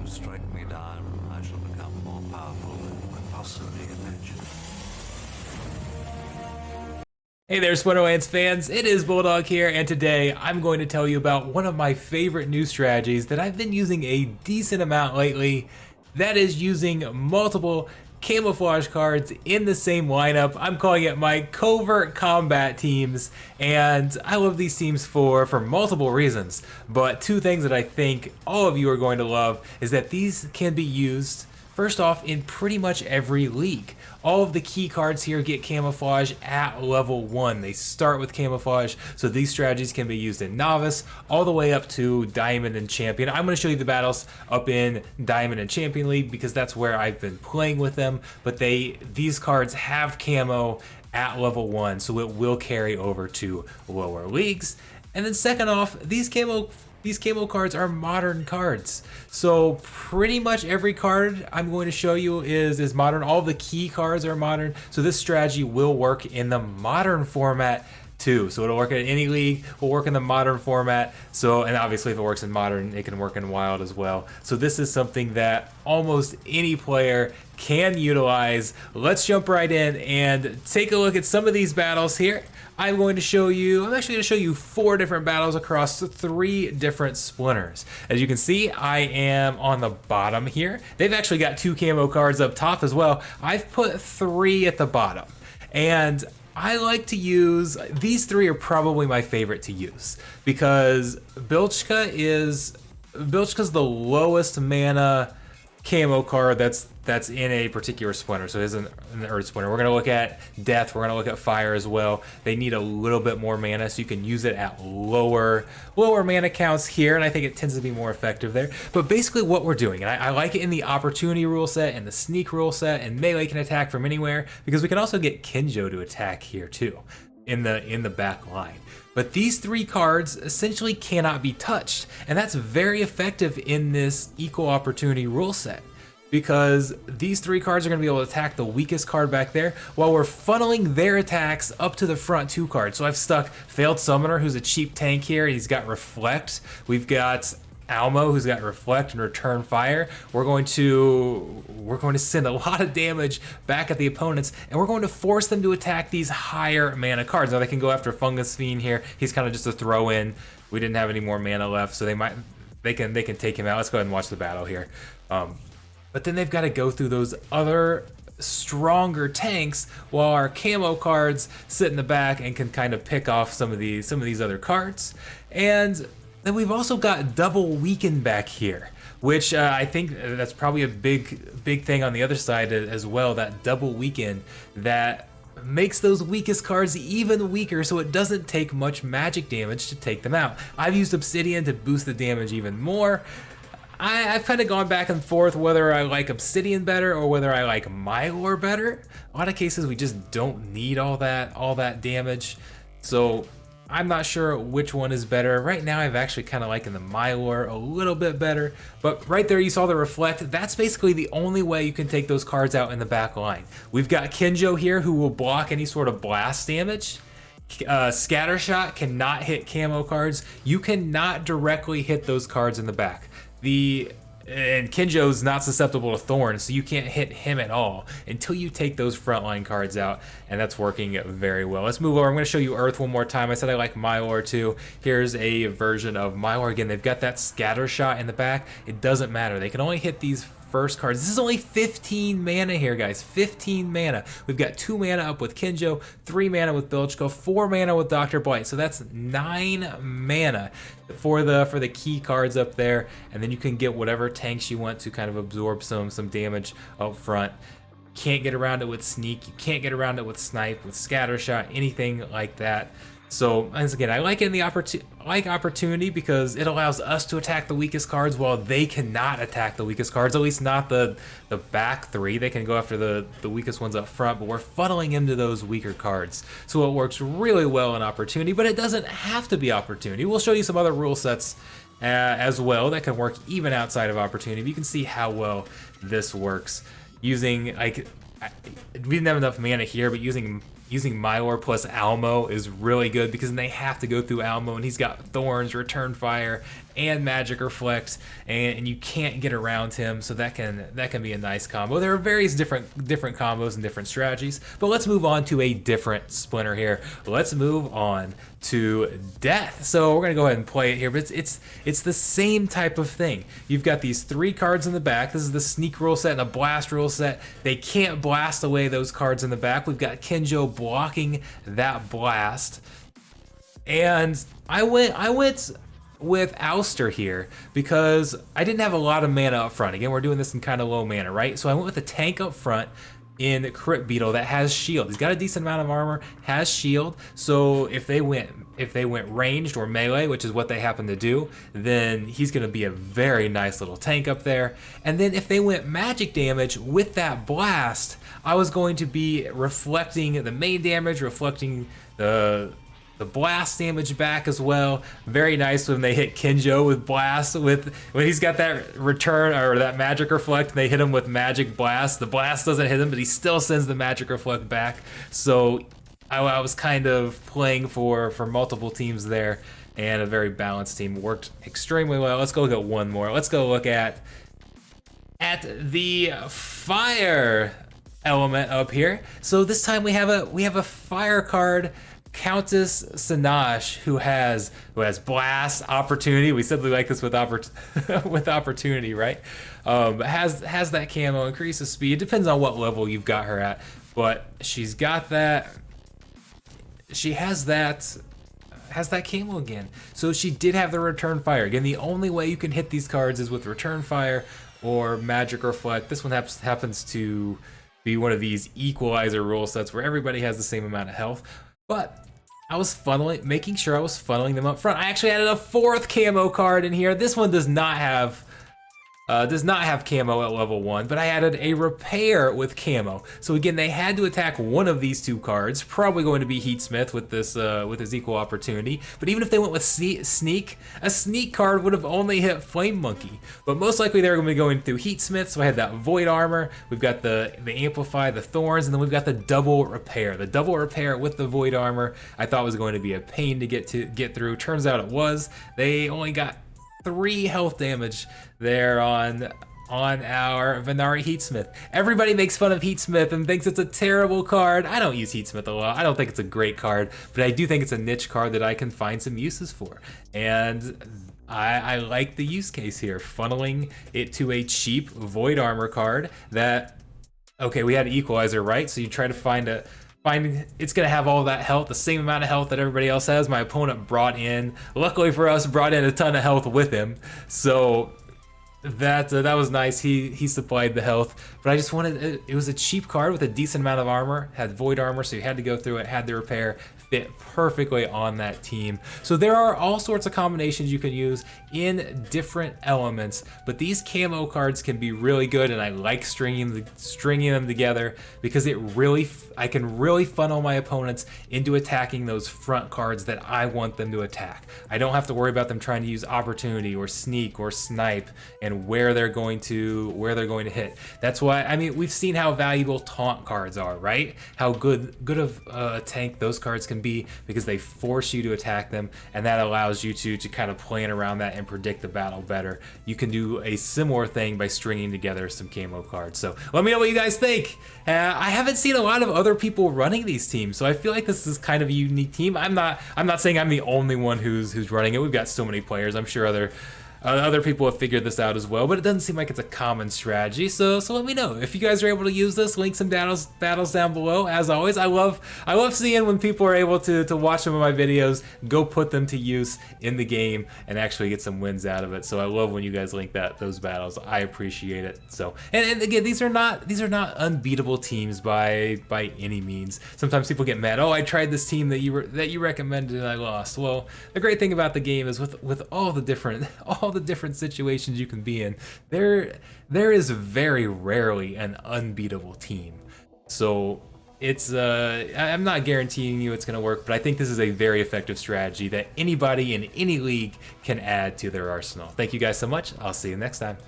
strike me down, I shall become more powerful than you could possibly imagine. Hey there, Splinterlands fans, it is Bulldog here, and today I'm going to tell you about one of my favorite new strategies that I've been using a decent amount lately. That is using multiple camouflage cards in the same lineup. I'm calling it my Covert combat teams, and I love these teams for multiple reasons. But two things that I think all of you are going to love is that these can be used, first off, in pretty much every league. All of the key cards here get camouflage at level 1. They start with camouflage, so these strategies can be used in novice all the way up to diamond and champion. I'm going to show you the battles up in diamond and champion league because that's where I've been playing with them, but these cards have camo at level 1, so it will carry over to lower leagues. And then second off, these camo cards are modern cards. So pretty much every card I'm going to show you is modern. All the key cards are modern. So this strategy will work in the modern format too. So it'll work in any league, will work in the modern format. So, and obviously if it works in modern, it can work in wild as well. So this is something that almost any player can utilize. Let's jump right in and take a look at some of these battles here. I'm actually going to show you 4 different battles across 3 different splinters. As you can see, I am on the bottom here. They've actually got 2 camo cards up top as well. I've put 3 at the bottom. And I like to use, these 3 are probably my favorite to use because Bilchka's the lowest mana camo card that's in a particular splinter, so it isn't an earth splinter. We're going to look at death, we're going to look at fire as well. They need a little bit more mana, so you can use it at lower mana counts here, and I think it tends to be more effective there. But basically what we're doing, and I like it in the opportunity rule set and the sneak rule set, and melee can attack from anywhere, because we can also get Kinjo to attack here too in the back line. But these 3 cards essentially cannot be touched, and that's very effective in this equal opportunity rule set because these 3 cards are going to be able to attack the weakest card back there while we're funneling their attacks up to the front 2 cards. So I've stuck Failed Summoner, who's a cheap tank here. He's got Reflect. We've got Almo, who's got Reflect and Return Fire. We're going to send a lot of damage back at the opponents, and we're going to force them to attack these higher mana cards. Now they can go after Fungus Fiend here. He's kind of just a throw in. We didn't have any more mana left, so they can take him out. Let's go ahead and watch the battle here. But then they've got to go through those other stronger tanks while our camo cards sit in the back and can kind of pick off some of these other cards. And then we've also got double weaken back here, which I think that's probably a big thing on the other side as well, that double weaken that makes those weakest cards even weaker, so it doesn't take much magic damage to take them out. I've used Obsidian to boost the damage even more. I've kind of gone back and forth whether I like Obsidian better or whether I like Mylor better. A lot of cases we just don't need all that damage, so I'm not sure which one is better. Right now I've actually kind of liking the Mylor a little bit better, but right there you saw the Reflect. That's basically the only way you can take those cards out in the back line. We've got Kinjo here who will block any sort of blast damage. Scattershot cannot hit camo cards. You cannot directly hit those cards in the back. And Kinjo's not susceptible to thorns, so you can't hit him at all until you take those frontline cards out, and that's working very well. Let's move over. I'm going to show you Earth one more time. I said I like Mylor too. Here's a version of Mylor. Again, they've got that scatter shot in the back. It doesn't matter. They can only hit these first cards. This is only 15 mana here, guys. 15 mana. We've got 2 mana up with Kinjo, 3 mana with Bilchko, 4 mana with Dr. Blight. So that's 9 mana for the key cards up there, and then you can get whatever tanks you want to kind of absorb some damage up front. Can't get around it with Sneak. You can't get around it with Snipe, with Scattershot, anything like that. So, once again, I like it in the opportunity because it allows us to attack the weakest cards while they cannot attack the weakest cards, at least not the back 3. They can go after the weakest ones up front, but we're funneling into those weaker cards. So it works really well in opportunity, but it doesn't have to be opportunity. We'll show you some other rule sets as well that can work even outside of opportunity. You can see how well this works using, like, we didn't have enough mana here, but using Mylor plus Almo is really good because then they have to go through Almo, and he's got Thorns, Return Fire, and Magic Reflect, and you can't get around him, so that can be a nice combo. There are various different combos and different strategies, but let's move on to a different Splinter here. Let's move on to Death. So we're gonna go ahead and play it here, but it's the same type of thing. You've got these 3 cards in the back. This is the sneak rule set and a blast rule set. They can't blast away those cards in the back. We've got Kinjo blocking that blast. And I went with Ouster here because I didn't have a lot of mana up front. Again, we're doing this in kind of low mana, right? So I went with a tank up front in Crit Beetle that has shield. He's got a decent amount of armor, has shield. So if they went ranged or melee, which is what they happen to do, then he's gonna be a very nice little tank up there. And then if they went magic damage with that blast, I was going to be reflecting the main damage, reflecting the blast damage back as well. Very nice when they hit Kinjo with blast, when he's got that return or that magic reflect, they hit him with magic blast. The blast doesn't hit him, but he still sends the magic reflect back. So I was kind of playing for multiple teams there, and a very balanced team. Worked extremely well. Let's go look at one more. Let's go look at the fire element up here. So this time we have a fire card, Countess Sanash, who has blast, opportunity. We said we like this with opportunity, right? Has that camo, increases speed. Depends on what level you've got her at, but she's got that. She has that camo again. So she did have the return fire. Again, the only way you can hit these cards is with return fire or magic reflect. This one happens to be one of these equalizer rule sets where everybody has the same amount of health. But I was making sure I was funneling them up front. I actually added a 4th camo card in here. This one does not have camo at level 1, but I added a repair with camo. So again, they had to attack one of these 2 cards. Probably going to be Heatsmith with this with his equal opportunity. But even if they went with sneak, a sneak card would have only hit Flame Monkey. But most likely they were going to be going through Heatsmith. So I had that Void Armor. We've got the Amplify, the Thorns, and then we've got the double repair. The double repair with the Void Armor I thought was going to be a pain to get through. Turns out it was. They only got 3 health damage there on our Venari Heatsmith. Everybody makes fun of Heatsmith and thinks it's a terrible card. I don't use Heatsmith a lot. I don't think it's a great card, but I do think it's a niche card that I can find some uses for. And I like the use case here, funneling it to a cheap Void Armor card that, okay, we had an equalizer, right? So you try to find it's gonna have all that health, the same amount of health that everybody else has. My opponent luckily for us, brought in a ton of health with him. So that was nice. He supplied the health, but I just wanted, it was a cheap card with a decent amount of armor, had Void Armor, so you had to go through it, had the repair, fit perfectly on that team. So there are all sorts of combinations you can use in different elements, but these camo cards can be really good, and I like stringing them together because I can really funnel my opponents into attacking those front cards that I want them to attack. I don't have to worry about them trying to use opportunity or sneak or snipe and where they're going to hit. That's why, I mean, we've seen how valuable taunt cards are, right? How good of a tank those cards can be because they force you to attack them, and that allows you to kind of plan around that and predict the battle better. You can do a similar thing by stringing together some camo cards. So let me know what you guys think. I haven't seen a lot of other people running these teams, so I feel like this is kind of a unique team. I'm not saying I'm the only one who's running it. We've got so many players. I'm sure other people have figured this out as well, but it doesn't seem like it's a common strategy. So let me know if you guys are able to use this. Link some battles down below. As always, I love seeing when people are able to watch some of my videos, go put them to use in the game, and actually get some wins out of it. So I love when you guys link those battles. I appreciate it. So and again, these are not unbeatable teams by any means. Sometimes people get mad. Oh, I tried this team that you recommended and I lost. Well, the great thing about the game is with all the different situations you can be in, there is very rarely an unbeatable team. So it's I'm not guaranteeing you it's going to work, but I think this is a very effective strategy that anybody in any league can add to their arsenal. Thank you guys so much. I'll see you next time.